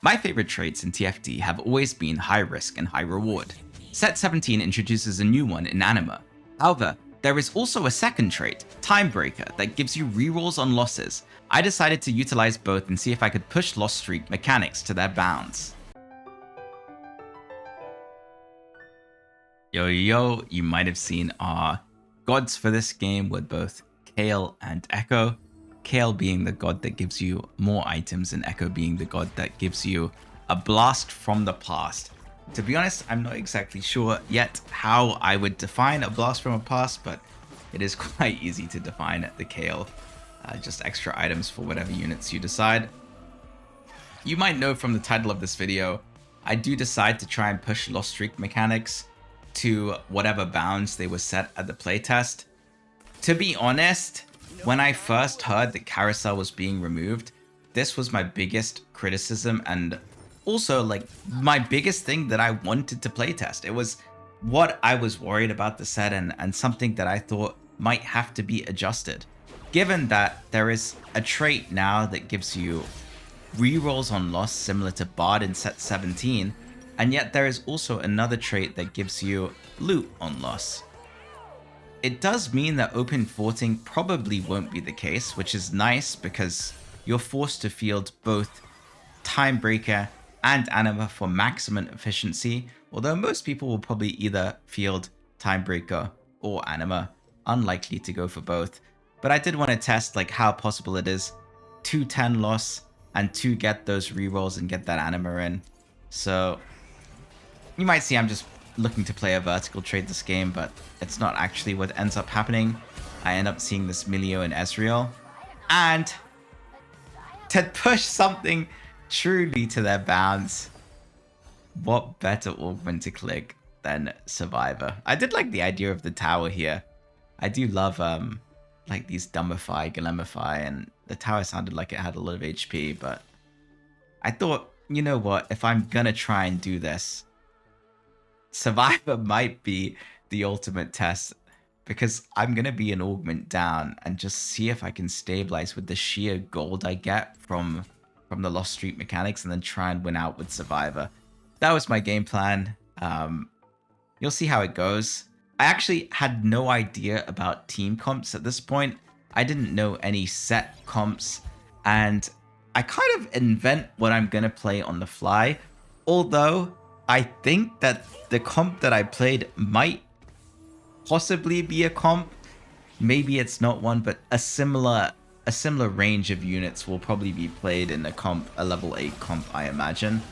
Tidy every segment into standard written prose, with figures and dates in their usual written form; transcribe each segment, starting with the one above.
My favorite traits in TFT have always been high risk and high reward. Set 17 introduces a new one in Anima. However, there is also a second trait, Time Breaker, that gives you rerolls on losses. I decided to utilize both and see if I could push loss streak mechanics to their bounds. Yo, you might have seen our gods for this game with both Kale and Echo. Kale being the god that gives you more items and Echo being the god that gives you a blast from the past. To be honest, I'm not exactly sure yet how I would define a blast from a past, but it is quite easy to define the Kale. Just extra items for whatever units you decide. You might know from the title of this video, I do decide to try and push loss streak mechanics to whatever bounds they were set at the playtest. To be honest, when I first heard that Carousel was being removed, this was my biggest criticism and also like my biggest thing that I wanted to playtest. It was what I was worried about the set and something that I thought might have to be adjusted. Given that there is a trait now that gives you rerolls on loss similar to Bard in set 17, and yet there is also another trait that gives you loot on loss. It does mean that open forting probably won't be the case, which is nice because you're forced to field both Time Breaker and Anima for maximum efficiency, although most people will probably either field Time Breaker or Anima, unlikely to go for both. But I did want to test like how possible it is to 10 loss and to get those rerolls and get that Anima in. So you might see I'm just looking to play a vertical trade this game, but it's not actually what ends up happening. I end up seeing this Milio and Ezreal, and to push something truly to their bounds, what better augment to click than Survivor? I did like the idea of the tower here. I do love like these Dumbify, Golemify, and the tower sounded like it had a lot of HP, but I thought, you know what, if I'm gonna try and do this, Survivor might be the ultimate test, because I'm going to be an augment down and just see if I can stabilize with the sheer gold I get from the loss streak mechanics and then try and win out with Survivor. That was my game plan. You'll see how it goes. I actually had no idea about team comps at this point. I didn't know any set comps, and I kind of invent what I'm going to play on the fly, although I think that the comp that I played might possibly be a comp. Maybe it's not one, but a similar range of units will probably be played in a level 8 comp, I imagine.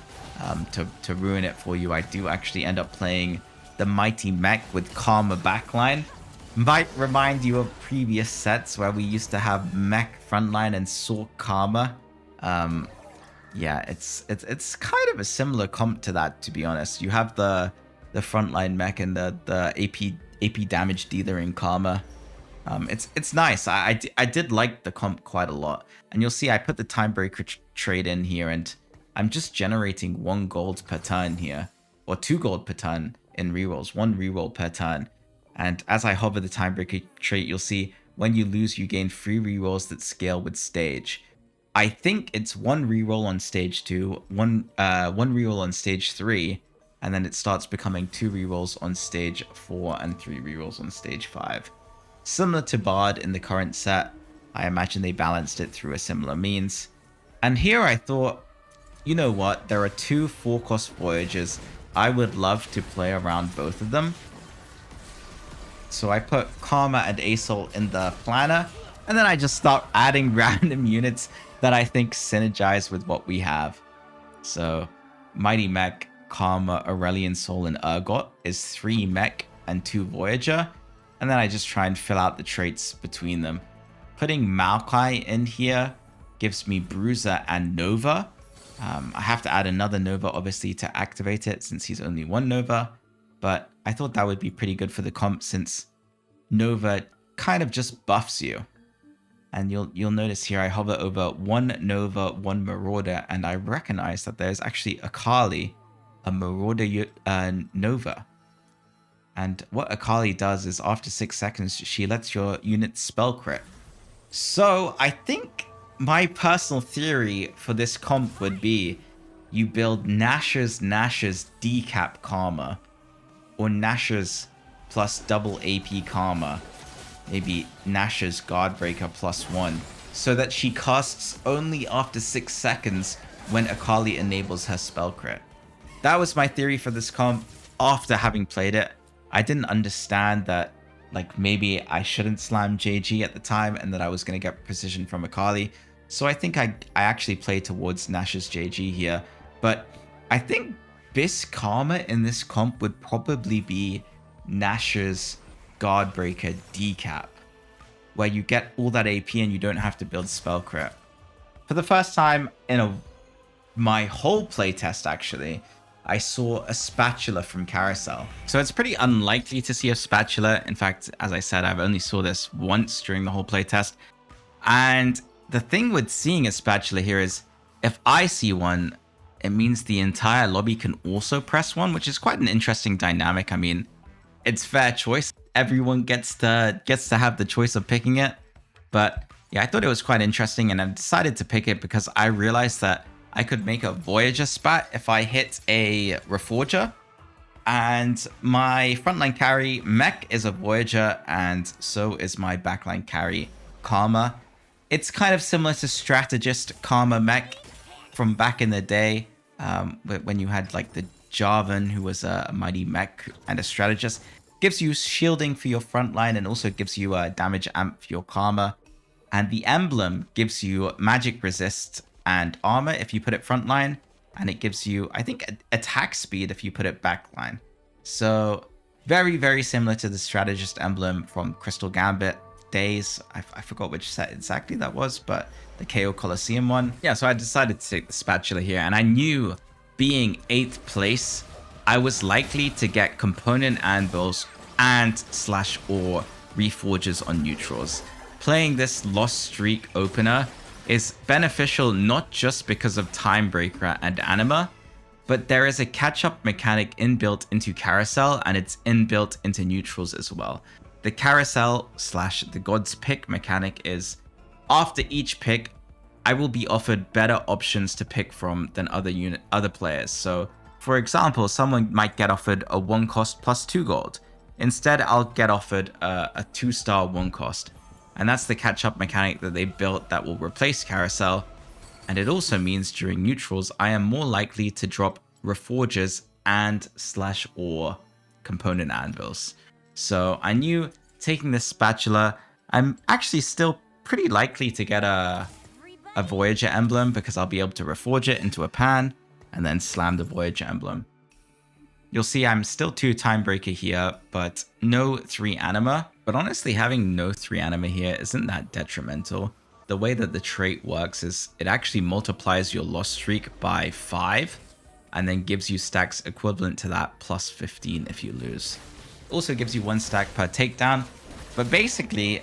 To ruin it for you, I do actually end up playing the Mighty Mech with Karma backline. Might remind you of previous sets where we used to have Mech frontline and saw Karma. Yeah, it's kind of a similar comp to that, to be honest. You have the frontline mech and the AP damage dealer in Karma. It's nice. I did like the comp quite a lot. And you'll see I put the Time Breaker trade in here, and I'm just generating 1 gold per turn here, or 2 gold per turn in rerolls, 1 reroll per turn. And as I hover the Time Breaker trait, you'll see when you lose, you gain 3 rerolls that scale with stage. I think it's 1 reroll on stage 2, one reroll on stage 3, and then it starts becoming 2 rerolls on stage 4 and 3 rerolls on stage 5. Similar to Bard in the current set, I imagine they balanced it through a similar means. And here I thought, you know what, there are 2 4-cost Voyagers. I would love to play around both of them. So I put Karma and Assault in the planner, and then I just start adding random units that I think synergize with what we have. So Mighty Mech, Karma, Aurelion Soul, and Urgot is 3 Mech and 2 Voyager. And then I just try and fill out the traits between them. Putting Maokai in here gives me Bruiser and Nova. I have to add another Nova, obviously, to activate it since he's only 1 Nova. But I thought that would be pretty good for the comp since Nova kind of just buffs you. And you'll notice here I hover over 1 Nova, 1 Marauder, and I recognize that there's actually Akali, a Marauder Nova. And what Akali does is after 6 seconds, she lets your unit spell crit. So I think my personal theory for this comp would be you build Nashor's decap Karma, or Nashor's plus double AP Karma, maybe Nashor's Guardbreaker +1, so that she casts only after 6 seconds when Akali enables her spell crit. That was my theory for this comp after having played it. I didn't understand that, like, maybe I shouldn't slam JG at the time and that I was going to get precision from Akali. So I think I actually played towards Nash's JG here. But I think Bis Karma in this comp would probably be Nash's Guardbreaker decap, where you get all that AP and you don't have to build spell crit. For the first time in my whole playtest, actually, I saw a spatula from Carousel. So it's pretty unlikely to see a spatula. In fact, as I said, I've only saw this once during the whole playtest. And the thing with seeing a spatula here is, if I see one, it means the entire lobby can also press one, which is quite an interesting dynamic. I mean, it's fair choice. Everyone gets to have the choice of picking it. But yeah, I thought it was quite interesting, and I decided to pick it because I realized that I could make a Voyager spat if I hit a Reforger. And my frontline carry, Mech, is a Voyager, and so is my backline carry, Karma. It's kind of similar to Strategist Karma Mech from back in the day, when you had like the Jarvan, who was a mighty Mech and a Strategist. Gives you shielding for your frontline and also gives you a damage amp for your Karma. And the emblem gives you magic resist and armor if you put it frontline, and it gives you, I think, attack speed if you put it backline. So very, very similar to the Strategist emblem from Crystal Gambit days. I forgot which set exactly that was, but the KO Coliseum one. Yeah, so I decided to take the spatula here, and I knew, being 8th place, I was likely to get component anvils and /or reforges on neutrals. Playing this Lost Streak opener is beneficial not just because of Timebreaker and Anima, but there is a catch-up mechanic inbuilt into Carousel, and it's inbuilt into neutrals as well. The Carousel / the God's Pick mechanic is, after each pick, I will be offered better options to pick from than other players. So, for example, someone might get offered a 1 cost plus 2 gold. Instead, I'll get offered a 2-star 1 cost. And that's the catch-up mechanic that they built that will replace Carousel. And it also means during neutrals, I am more likely to drop Reforgers and /or component anvils. So I knew taking this spatula, I'm actually still pretty likely to get a Voyager emblem, because I'll be able to Reforge it into a pan and then slam the Voyager emblem. You'll see I'm still 2 Timebreaker here, but no 3 Anima. But honestly, having no 3 Anima here isn't that detrimental. The way that the trait works is it actually multiplies your lost streak by 5 and then gives you stacks equivalent to that plus 15 if you lose. Also gives you 1 stack per takedown. But basically,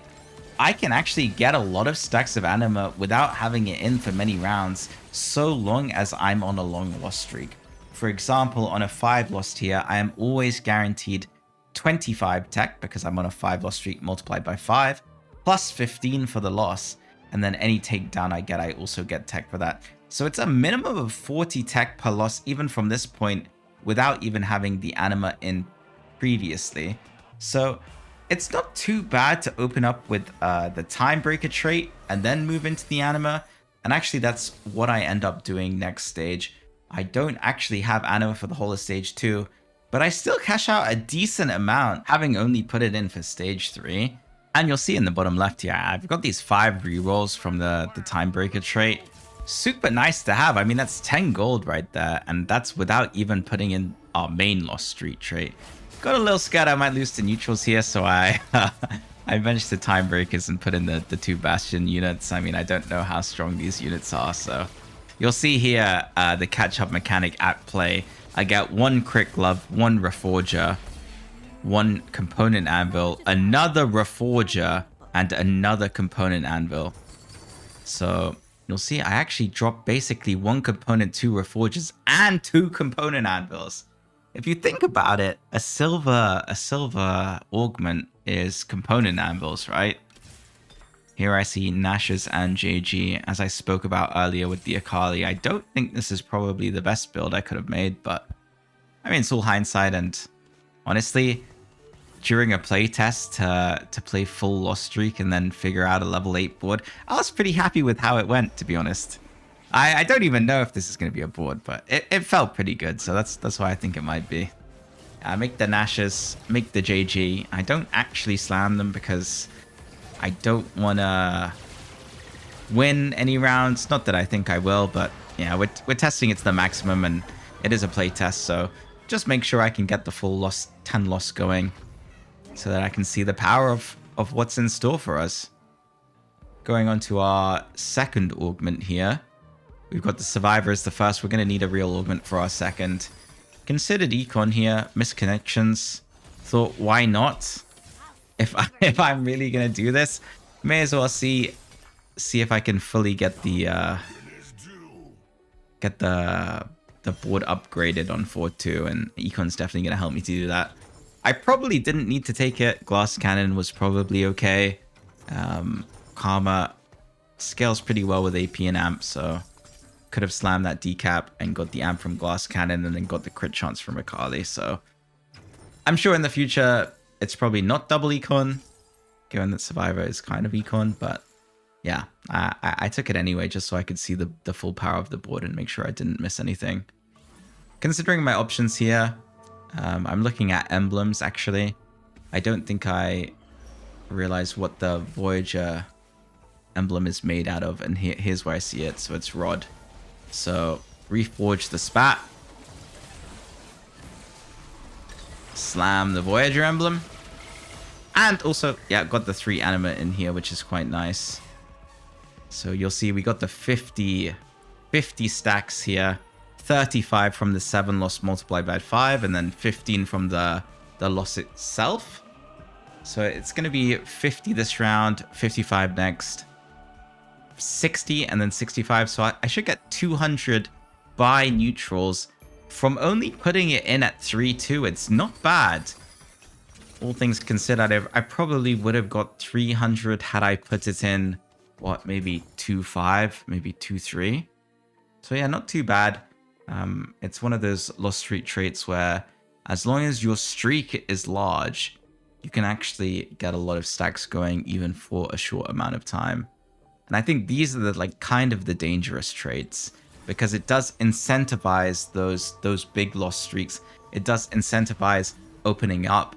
I can actually get a lot of stacks of Anima without having it in for many rounds, so long as I'm on a long lost streak. For example, on a 5 lost here, I am always guaranteed 25 tech because I'm on a 5 loss streak multiplied by 5, plus 15 for the loss, and then any takedown I get, I also get tech for that. So it's a minimum of 40 tech per loss even from this point, without even having the Anima in previously. So it's not too bad to open up with the Timebreaker trait and then move into the Anima, and actually that's what I end up doing next stage. I don't actually have Anima for the whole of stage 2, but I still cash out a decent amount, having only put it in for stage 3. And you'll see in the bottom left here, I've got these 5 rerolls from the Timebreaker trait. Super nice to have. I mean, that's 10 gold right there, and that's without even putting in our main Lost Streak trait. Got a little scared I might lose to neutrals here, so I managed the Timebreakers and put in the 2 Bastion units. I mean, I don't know how strong these units are, so... You'll see here the catch-up mechanic at play. I get 1 Crit Glove, 1 Reforger, 1 Component Anvil, another Reforger, and another Component Anvil. So you'll see I actually drop basically 1 Component, 2 Reforgers, and 2 Component Anvils. If you think about it, a silver augment is Component Anvils, right? Here I see Nash's and JG, as I spoke about earlier with the Akali. I don't think this is probably the best build I could have made, but I mean, it's all hindsight, and honestly, during a playtest to play full loss streak and then figure out a level 8 board, I was pretty happy with how it went, to be honest. I don't even know if this is going to be a board, but it felt pretty good, so that's why I think it might be. Make the Nashes, make the JG. I don't actually slam them because I don't want to win any rounds. Not that I think I will, but yeah, we're testing it to the maximum, and it is a play test, so just make sure I can get the full loss 10 loss going so that I can see the power of what's in store for us. Going on to our second augment here. We've got the Survivor as the first. We're going to need a real augment for our second. Considered Econ here. Misconnections. Thought, why not? If I'm really going to do this, may as well see if I can fully get the board upgraded on 4-2, and Econ's definitely going to help me to do that. I probably didn't need to take it. Glass Cannon was probably okay. Karma scales pretty well with AP and amp, so could have slammed that decap and got the amp from Glass Cannon and then got the crit chance from Akali. So I'm sure in the future it's probably not double econ, given that Survivor is kind of econ, but yeah, I took it anyway just so I could see the full power of the board and make sure I didn't miss anything. Considering my options here, I'm looking at emblems actually. I don't think I realized what the Voyager emblem is made out of, and here's where I see it. So it's Rod. So reforge the spat, slam the Voyager emblem, and also yeah, got the 3 animate in here, which is quite nice. So you'll see we got the 50 stacks here, 35 from the 7 loss multiplied by 5, and then 15 from the loss itself. So it's going to be 50 this round, 55 next, 60, and then 65. So I should get 200 by neutrals from only putting it in at 3-2. It's not bad. All things considered, I probably would have got 300 had I put it in, what, maybe 2-5, maybe 2-3. So yeah, not too bad. It's one of those lost streak traits where as long as your streak is large, you can actually get a lot of stacks going even for a short amount of time. And I think these are the kind of the dangerous traits, because it does incentivize those big loss streaks. It does incentivize opening up,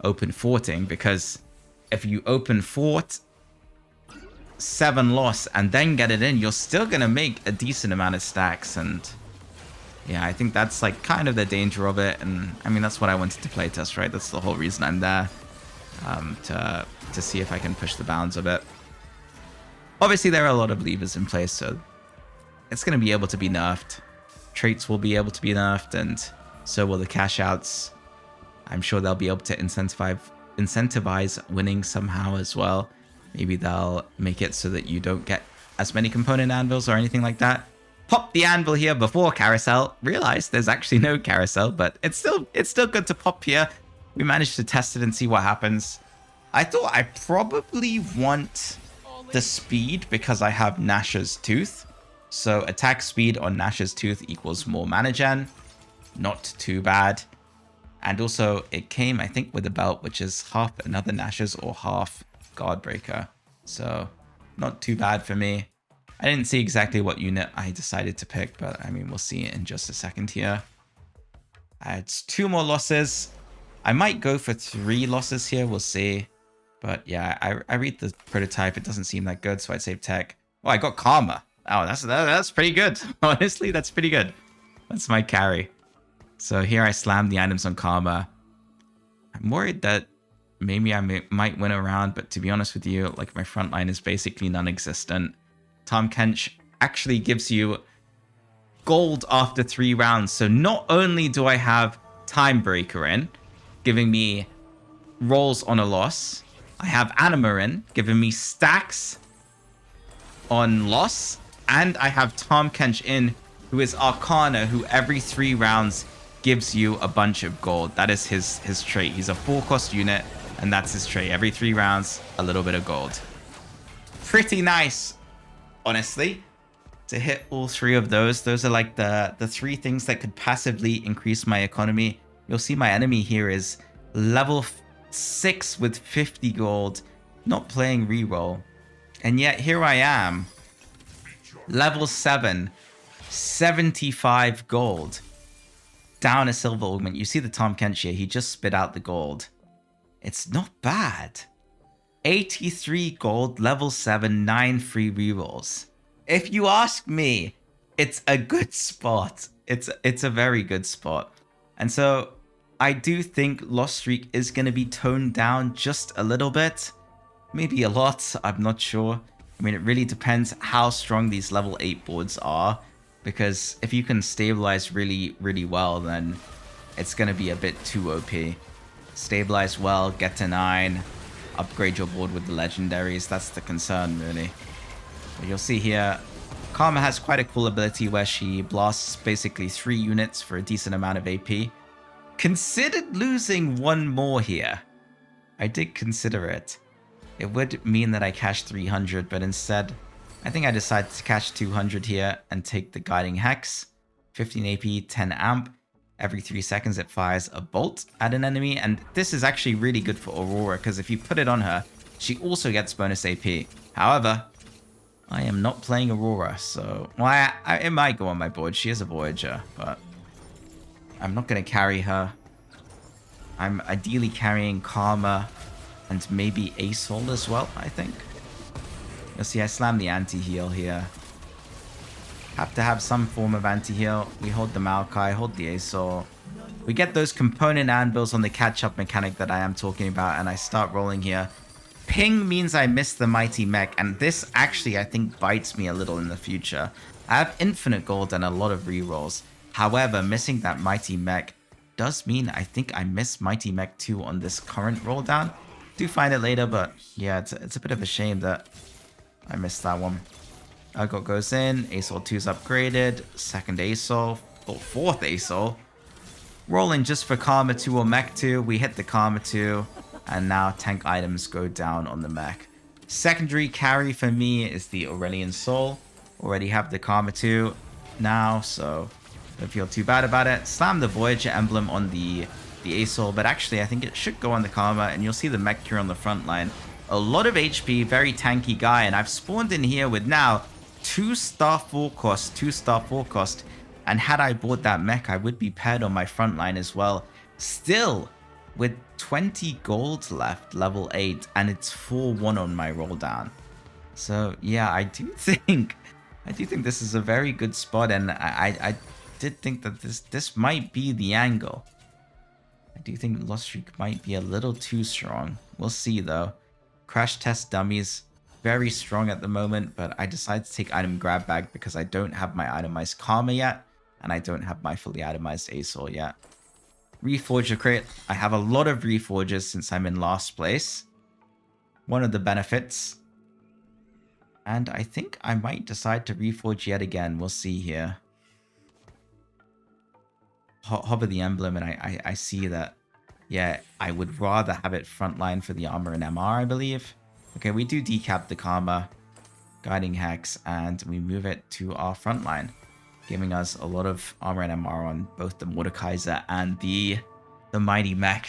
open forting, because if you open fort 7 loss and then get it in, you're still gonna make a decent amount of stacks. And yeah, I think that's kind of the danger of it. And I mean, that's what I wanted to playtest, right? That's the whole reason I'm there, to see if I can push the bounds of it. Obviously, there are a lot of levers in place, so it's going to be able to be nerfed. Traits will be able to be nerfed, and so will the cash outs. I'm sure they'll be able to incentivize winning somehow as well. Maybe they'll make it so that you don't get as many component anvils or anything like that. Pop the anvil here before carousel. Realize there's actually no carousel, but it's still good to pop here. We managed to test it and see what happens. I thought I probably want the speed because I have Nash's Tooth. So attack speed on Nash's Tooth equals more mana gen. Not too bad. And also it came, I think, with a belt, which is half another Nash's or half Guardbreaker. So not too bad for me. I didn't see exactly what unit I decided to pick, but I mean, we'll see it in just a second here. It's 2 more losses. I might go for 3 losses here. We'll see. But yeah, I read the prototype. It doesn't seem that good, so I'd save tech. Oh, I got Karma. Oh, that's pretty good. Honestly, that's pretty good. That's my carry. So here I slammed the items on Karma. I'm worried that maybe I might win a round, but to be honest with you, my front line is basically non-existent. Tahm Kench actually gives you gold after 3 rounds. So not only do I have Time Breaker in, giving me rolls on a loss, I have Anima in, giving me stacks on loss, and I have Tahm Kench in, who is Arcana, who every 3 rounds gives you a bunch of gold. That is his trait. He's a 4-cost unit, and that's his trait. Every 3 rounds, a little bit of gold. pretty nice, honestly, to hit all three of those. Those are like the three things that could passively increase my economy. You'll see my enemy here is level 6 with 50 gold, not playing reroll. And yet here I am, level 7, 75 gold, down a silver augment. You see the Tom Kench here, he just spit out the gold. It's not bad. 83 gold, level 7, 9 free rerolls. If you ask me, it's a good spot. It's a very good spot. And so I do think Lost Streak is going to be toned down just a little bit. Maybe a lot, I'm not sure. I mean, it really depends how strong these level 8 boards are. Because if you can stabilize really, really well, then it's going to be a bit too OP. Stabilize well, get to 9, upgrade your board with the legendaries. That's the concern, really. But you'll see here, Karma has quite a cool ability where she blasts basically 3 units for a decent amount of AP. Considered losing 1 more here. I did consider it. It would mean that I cash 300, but instead, I think I decided to cash 200 here and take the Guiding Hex. 15 AP, 10 amp. Every 3 seconds it fires a bolt at an enemy, and this is actually really good for Aurora, because if you put it on her, she also gets bonus AP. However, I am not playing Aurora, so... Well, it might go on my board. She is a Voyager, but I'm not going to carry her. I'm ideally carrying Karma and maybe Asol as well, I think. You'll see I slam the anti-heal here. Have to have some form of anti-heal. We hold the Maokai, hold the Asol. We get those component anvils on the catch-up mechanic that I am talking about, and I start rolling here. Ping means I miss the Mighty Mech, and this actually, I think, bites me a little in the future. I have infinite gold and a lot of rerolls. However, missing that Mighty Mech does mean I think I miss Mighty Mech 2 on this current roll down. Do find it later, but yeah, it's a bit of a shame that I missed that one. Urgot goes in, Asol 2's upgraded, second Asol, fourth Asol. Rolling just for Karma 2 or Mech 2, we hit the Karma 2, and now tank items go down on the Mech. Secondary carry for me is the Aurelian Soul. Already have the Karma 2 now, so don't feel too bad about it. Slam the Voyager emblem on the Asol, but actually I think it should go on the Karma, and you'll see the Mech here on the front line. A lot of HP, very tanky guy, and I've spawned in here with now 2-star 4 cost, 2-star 4 cost, and had I bought that Mech, I would be paired on my front line as well. Still, with 20 gold left, level 8, and it's 4-1 on my roll down. So yeah, I do think this is a very good spot, and I did think that this might be the angle. I do think Lost Streak might be a little too strong. We'll see though. Crash Test Dummies, very strong at the moment, but I decided to take item grab bag because I don't have my itemized Karma yet, and I don't have my fully itemized Asol yet. Reforger crate. I have a lot of Reforgers since I'm in last place. One of the benefits. And I think I might decide to Reforge yet again. We'll see here. Hover the emblem, and I see that, yeah, I would rather have it frontline for the armor and MR, I believe. Okay, we do decap the Karma, Guiding Hex, and we move it to our frontline, giving us a lot of armor and MR on both the Mordekaiser and the Mighty Mech.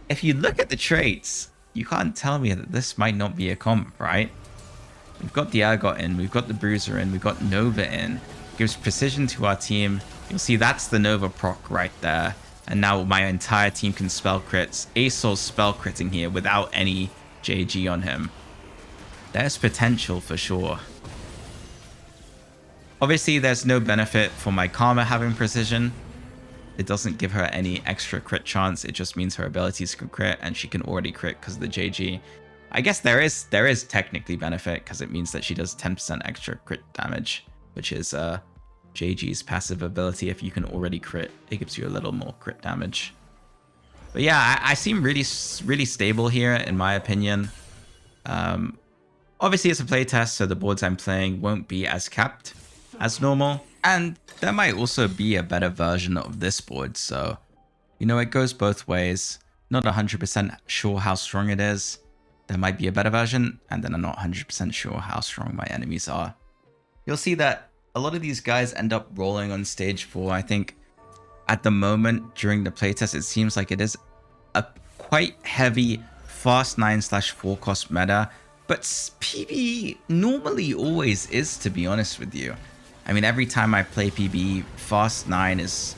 If you look at the traits, you can't tell me that this might not be a comp, right? We've got the Urgot in, we've got the Bruiser in, we've got Nova in. Gives precision to our team. You'll see that's the Nova proc right there. And now my entire team can spell crits. Asol's spell critting here without any JG on him. There's potential for sure. Obviously, there's no benefit for my Karma having precision. It doesn't give her any extra crit chance. It just means her abilities can crit, and she can already crit because of the JG. I guess there is technically benefit because it means that she does 10% extra crit damage, which is JG's passive ability. If you can already crit, it gives you a little more crit damage. But yeah, I seem really stable here in my opinion. Obviously it's a playtest, so the boards I'm playing won't be as capped as normal, and there might also be a better version of this board, so you know, it goes both ways. Not 100% sure how strong it is. there might be a better version, and then I'm not 100% sure how strong my enemies are. You'll see that a lot of these guys end up rolling on stage 4. I think at the moment during the playtest, it seems like it is a quite heavy fast 9/4 cost meta, but PvE normally always is, to be honest with you. I mean, every time I play PvE, fast 9 is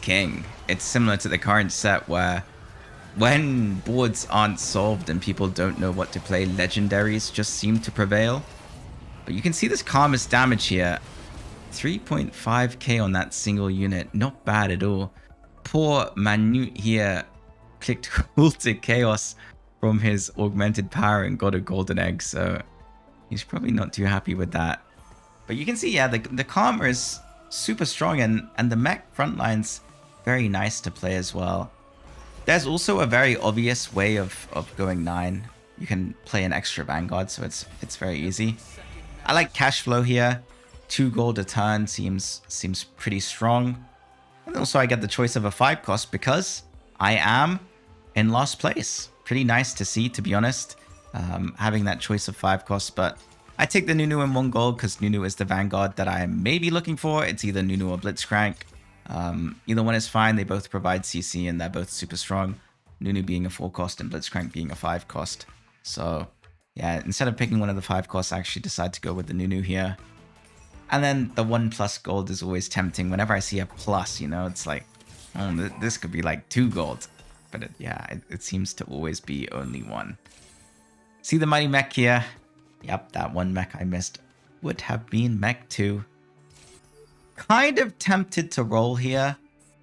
king. It's similar to the current set where when boards aren't solved and people don't know what to play, legendaries just seem to prevail. But you can see this Karma's damage here. 3.5k on that single unit. Not bad at all. Poor Manute here clicked cool to chaos from his augmented power and got a golden egg. So he's probably not too happy with that. But you can see, yeah, the Karma is super strong, and the mech frontline's very nice to play as well. There's also a very obvious way of going 9. You can play an extra Vanguard, so it's very easy. I like cash flow here. 2 gold a turn seems pretty strong. And also I get the choice of a 5 cost because I am in last place. Pretty nice to see, to be honest, having that choice of 5 costs. But I take the Nunu in 1 gold because Nunu is the Vanguard that I may be looking for. It's either Nunu or Blitzcrank. Either one is fine. They both provide CC and they're both super strong. Nunu being a 4 cost and Blitzcrank being a 5 cost. So yeah, instead of picking one of the 5 costs, I actually decide to go with the Nunu here. And then the 1+ gold is always tempting. Whenever I see a plus, you know, it's like, oh, this could be like 2 gold. But it seems to always be only 1. See the mighty mech here? Yep, that one mech I missed would have been mech 2. Kind of tempted to roll here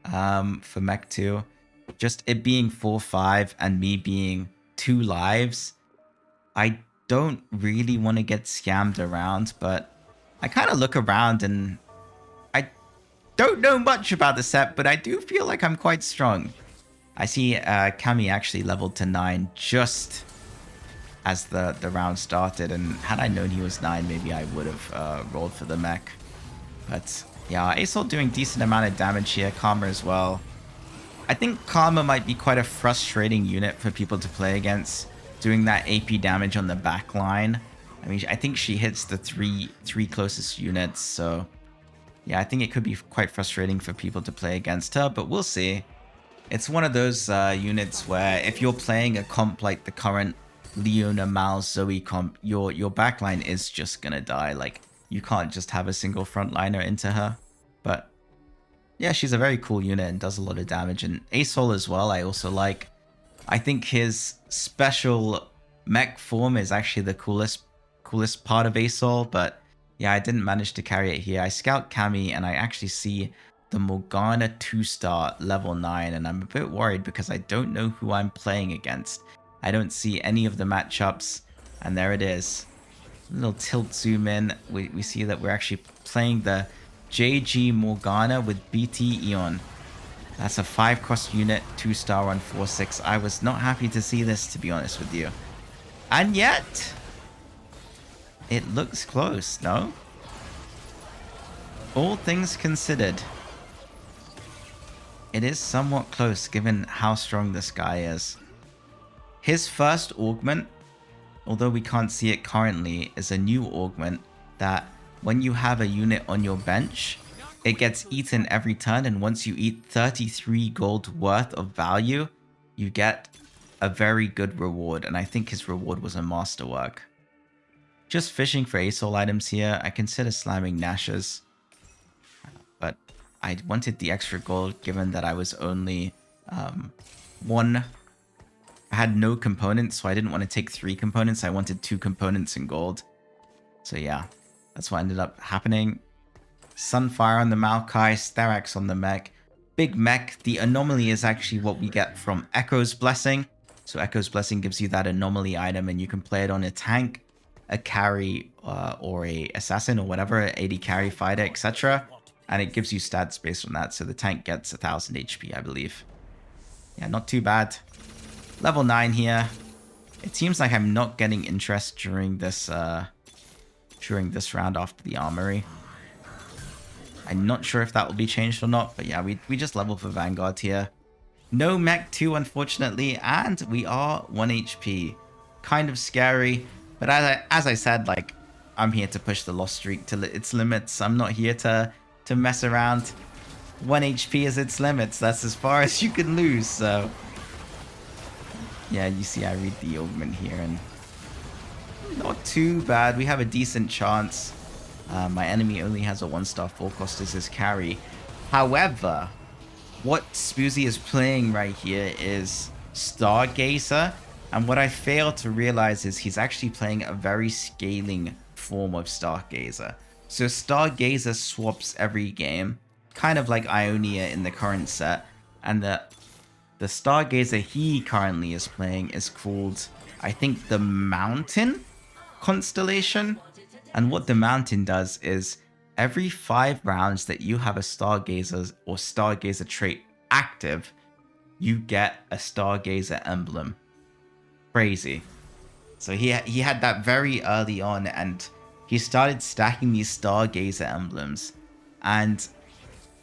for mech 2. Just it being 4/5 and me being 2 lives. I don't really want to get scammed around, but I kind of look around and I don't know much about the set, but I do feel like I'm quite strong. I see Kami actually leveled to 9 just as the round started, and had I known he was 9, maybe I would have rolled for the mech. But yeah, Asol doing decent amount of damage here, Karma as well. I think Karma might be quite a frustrating unit for people to play against, doing that AP damage on the back line. I mean, I think she hits the three closest units, so yeah, I think it could be quite frustrating for people to play against her, but we'll see. It's one of those units where if you're playing a comp like the current Leona, Mal, Zoe comp, your backline is just gonna die. Like, you can't just have a single frontliner into her. But yeah, she's a very cool unit and does a lot of damage. And Asol as well, I also like. I think his special mech form is actually the coolest part of Asol, but yeah, I didn't manage to carry it here. I scout Kami and I actually see the Morgana 2-star level 9, and I'm a bit worried because I don't know who I'm playing against. I don't see any of the matchups, and there it is. A little tilt zoom in. We see that we're actually playing the JG Morgana with BT Eon. That's a 5-cost unit, 2-star on 4/6. I was not happy to see this, to be honest with you. And yet, it looks close, no? All things considered, it is somewhat close given how strong this guy is. His first augment, although we can't see it currently, is a new augment that when you have a unit on your bench, it gets eaten every turn, and once you eat 33 gold worth of value, you get a very good reward, and I think his reward was a masterwork. Just fishing for Asol items here. I consider slamming Nash's, but I wanted the extra gold given that I was only I had no components, so I didn't want to take 3 components. I wanted 2 components in gold. So yeah, that's what ended up happening. Sunfire on the Maokai, Starax on the mech. Big mech. The anomaly is actually what we get from Echo's Blessing. So Echo's Blessing gives you that anomaly item, and you can play it on a tank, a carry, or a assassin, or whatever, 80 carry, fighter, etc. And it gives you stats based on that. So the tank gets 1000 HP, I believe. Yeah, not too bad. Level 9 here. It seems like I'm not getting interest during this round after the armory. I'm not sure if that will be changed or not, but yeah, we just level for Vanguard here. No mech 2, unfortunately, and we are 1 HP. kind of scary. But as I said, like, I'm here to push the loss streak to its limits. I'm not here to mess around. 1 HP is its limits. That's as far as you can lose. So yeah, you see I read the augment here, and not too bad. We have a decent chance. My enemy only has a 1-star 4 cost as his carry. However, what Spoozy is playing right here is Stargazer. And what I fail to realize is he's actually playing a very scaling form of Stargazer. So Stargazer swaps every game, kind of like Ionia in the current set. And the Stargazer he currently is playing is called, I think, the Mountain Constellation. And what the Mountain does is every 5 rounds that you have a Stargazer or Stargazer trait active, you get a Stargazer emblem. Crazy. So he had that very early on, and he started stacking these Stargazer emblems. And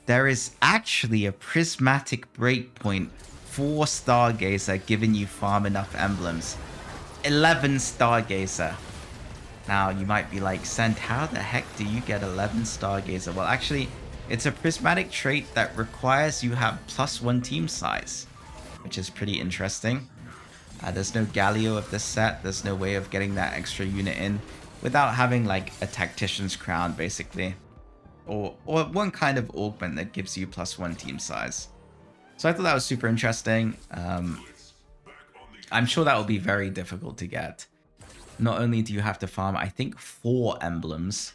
there is actually a prismatic breakpoint for Stargazer giving you farm enough emblems. 11 Stargazer. Now, you might be like, Send, how the heck do you get 11 Stargazer? Well, actually, it's a prismatic trait that requires you have +1 team size, which is pretty interesting. There's no Galio of this set. There's no way of getting that extra unit in without having like a Tactician's Crown, basically. Or one kind of augment that gives you +1 team size. So I thought that was super interesting. I'm sure that will be very difficult to get. Not only do you have to farm, I think, 4 emblems,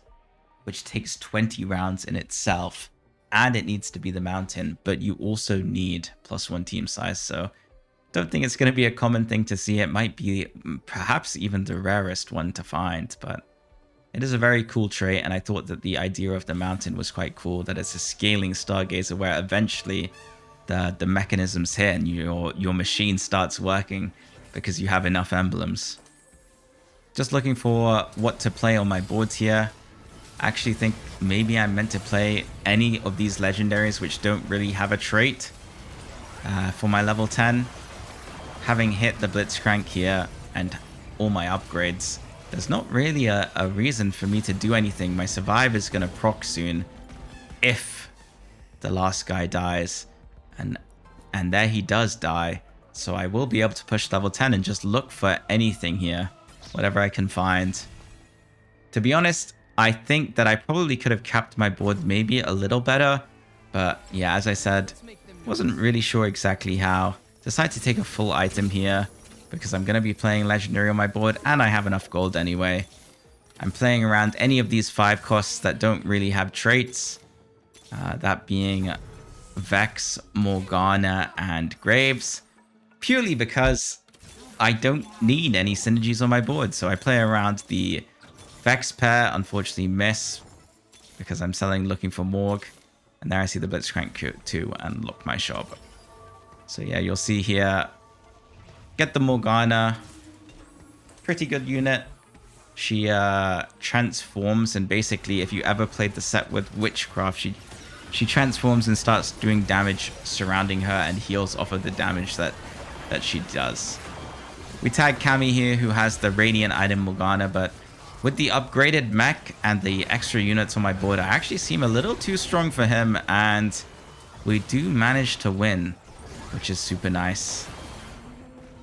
which takes 20 rounds in itself, and it needs to be the Mountain, but you also need +1 team size, so don't think it's going to be a common thing to see. It might be perhaps even the rarest one to find, but it is a very cool trait, and I thought that the idea of the Mountain was quite cool, that it's a scaling Stargazer where eventually the mechanisms hit and your machine starts working because you have enough emblems. Just looking for what to play on my boards here. I actually think maybe I'm meant to play any of these legendaries which don't really have a trait for my level 10. Having hit the Blitzcrank here and all my upgrades, there's not really a reason for me to do anything. My Survive is going to proc soon if the last guy dies. And there he does die. So I will be able to push level 10 and just look for anything here. Whatever I can find. To be honest, I think that I probably could have capped my board maybe a little better. But yeah, as I said, wasn't really sure exactly how. Decided to take a full item here because I'm going to be playing Legendary on my board and I have enough gold anyway. I'm playing around any of these 5 costs that don't really have traits. That being Vex, Morgana, and Graves. Purely because I don't need any synergies on my board, so I play around the Vex pair. Unfortunately miss because I'm looking for Morg, and there I see the Blitzcrank too and lock my shop. So yeah, you'll see here, get the Morgana, pretty good unit. She transforms, and basically if you ever played the set with Witchcraft, she transforms and starts doing damage surrounding her and heals off of the damage that she does. We tag Cammy here, who has the Radiant item Morgana, but with the upgraded mech and the extra units on my board, I actually seem a little too strong for him, and we do manage to win, which is super nice.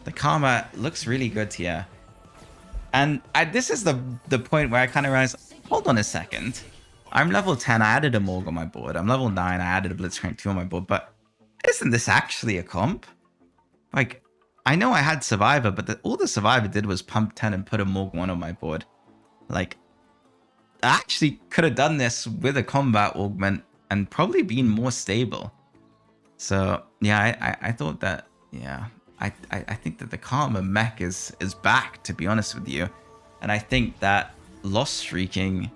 The Karma looks really good here. And this is the point where I kind of realized, hold on a second. I'm level 10, I added a Morg on my board. I'm level 9, I added a Blitzcrank 2 on my board, but isn't this actually a comp? Like, I know I had Survivor, but all the Survivor did was pump 10 and put a Morg 1 on my board. Like, I actually could have done this with a combat augment and probably been more stable. So, yeah, I thought that, yeah, I think that the Karma mech is back, to be honest with you. And I think that loss streaking,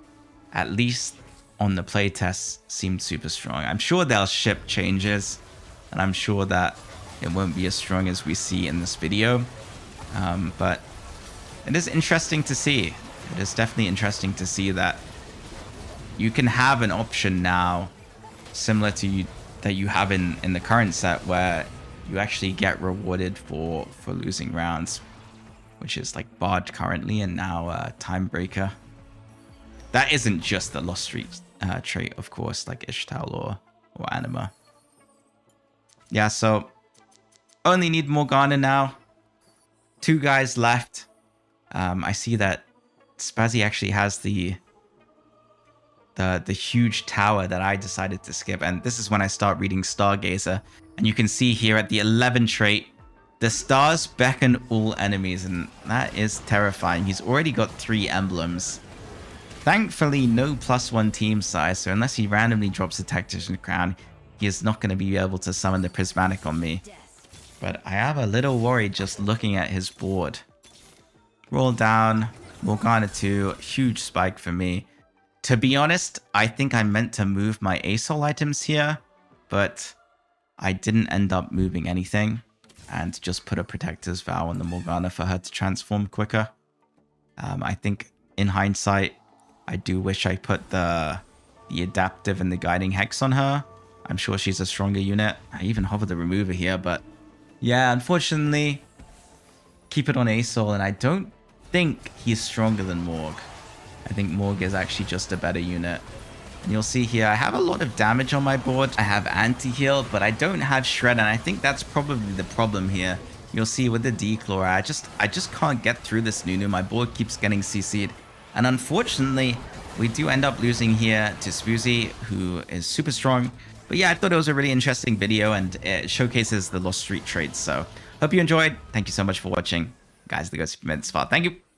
at least on the playtest, seemed super strong. I'm sure they'll ship changes, and I'm sure that it won't be as strong as we see in this video. But it is interesting to see. It is definitely interesting to see that you can have an option now similar to that you have in the current set, where you actually get rewarded for losing rounds, which is like Bard currently, and now Timebreaker. That isn't just the Lost Streak trait, of course, like Ishtal or Anima. Yeah, so only need Morgana now. 2 guys left. I see that Spazzy actually has the huge tower that I decided to skip, and this is when I start reading Stargazer, and you can see here at the 11 trait, the stars beckon all enemies, and that is terrifying. He's already got 3 emblems. Thankfully, no +1 team size, so unless he randomly drops a Tactician Crown, he is not going to be able to summon the Prismatic on me. But I am a little worried just looking at his board. Roll down, Morgana 2, huge spike for me. To be honest, I think I meant to move my ASOL items here, but I didn't end up moving anything, and just put a Protector's Vow on the Morgana for her to transform quicker. I think in hindsight, I do wish I put the Adaptive and the Guiding Hex on her. I'm sure she's a stronger unit. I even hover the Remover here, but yeah, unfortunately, keep it on ASOL, and I don't think he's stronger than Morg. I think Morg is actually just a better unit. And you'll see here, I have a lot of damage on my board. I have anti-heal, but I don't have shred, and I think that's probably the problem here. You'll see with the Declaw, I just can't get through this Nunu. My board keeps getting CC'd. And unfortunately, we do end up losing here to Spoozy, who is super strong. But yeah, I thought it was a really interesting video, and it showcases the Lost Streak traits. So hope you enjoyed. Thank you so much for watching. Guys, the Ghost Super Spot. Thank you.